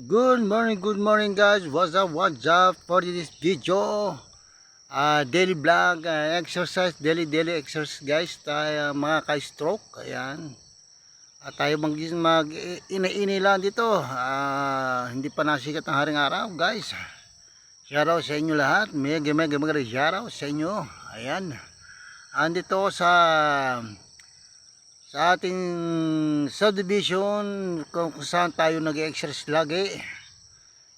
Good morning guys. What's up for this video? Daily vlog, exercise, daily exercise guys. Tayo mga ka-stroke, ayan. Tayo mag-ini lang dito. Hindi pa nasikat ang haring araw guys. Shoutout sa inyo lahat. Mega shoutout sa inyo. Ayan. Andito sa ating subdivision kung saan tayo nag-exercise lagi,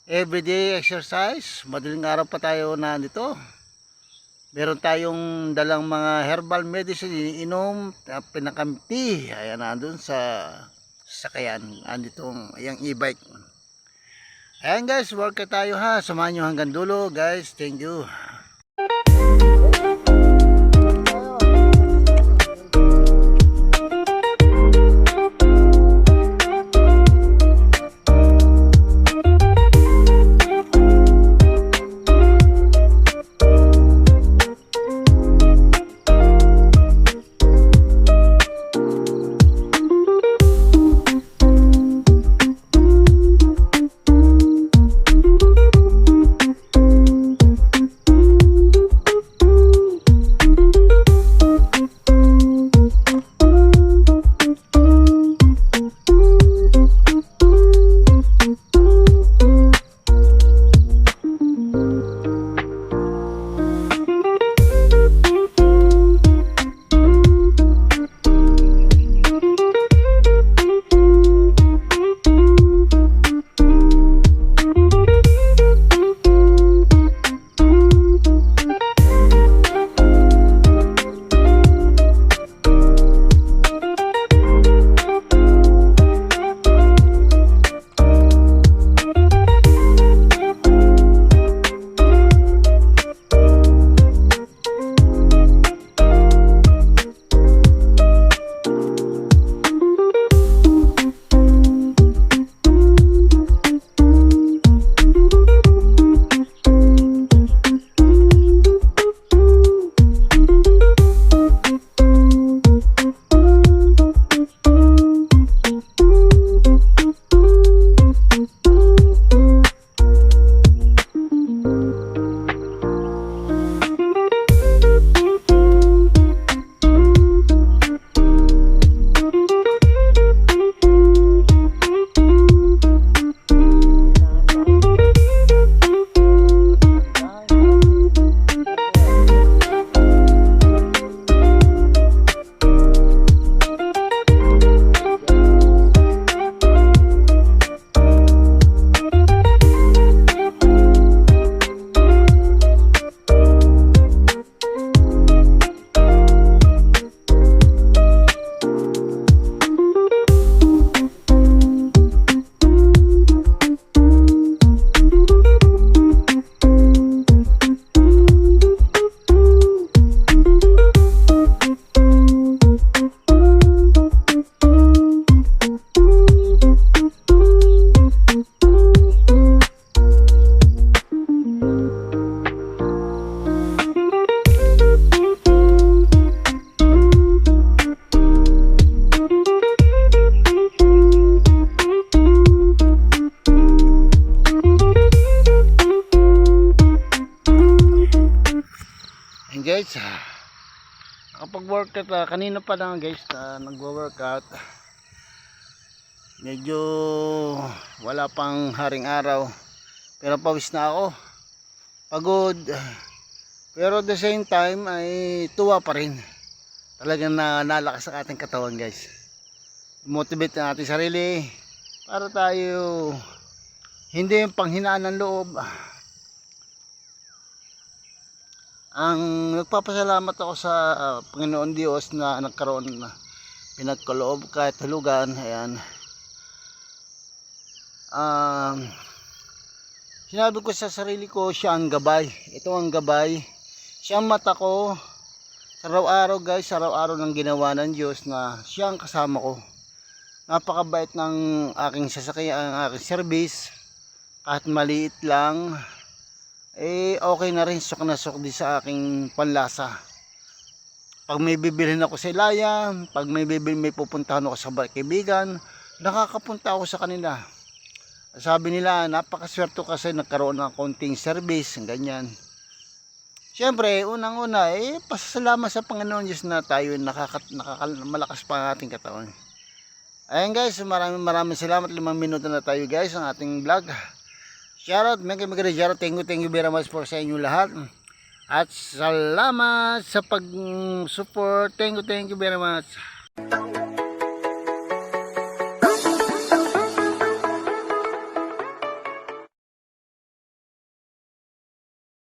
everyday exercise. Madaling araw pa tayo na dito. Meron tayong dalang mga herbal medicine iniinom, pinakampi. Ayan, nandun sa sakayan, andito yung e-bike. Ayan guys, work tayo ha. Samahan nyo hanggang dulo guys. Thank you. Guys, nakapag-workout kanina pa lang guys, nagwo-workout. Medyo wala pang haring araw pero pawis na ako, pagod, pero at the same time ay tuwa pa rin. Talagang nalakas ang ating katawan guys. Motivate ang ating sarili para tayo hindi yung panghinaan ng loob. Ang nagpapasalamat ako sa Panginoon Diyos na nagkaroon na pinagkaloob kahit hulugan. Ayan. Sinabi ko sa sarili ko, siya ang gabay. Ito ang gabay. Siya ang mata ko. Araw-araw guys, araw-araw ng ginawa ng Diyos na siya ang kasama ko. Napakabait ng aking sasakyan, ang aking service. Kahit maliit lang, okay na rin, sok na sok din sa aking panlasa. Pag may bibilhin ako sa Ilaya, pag may pupuntahan ako sa kaibigan, nakakapunta ako sa kanila. Sabi nila, napakaswerte kasi nagkaroon ng konting service, ganyan. Siyempre, unang-una, pasasalamat sa Panginoon Diyos na tayo malakas pa ang ating katawan. Ayan guys, maraming salamat. 5 minuto na tayo guys ang ating vlog. Shoutout, mega shoutout. Thank you very much for sa inyo lahat. At salamat sa pag-support. Thank you very much.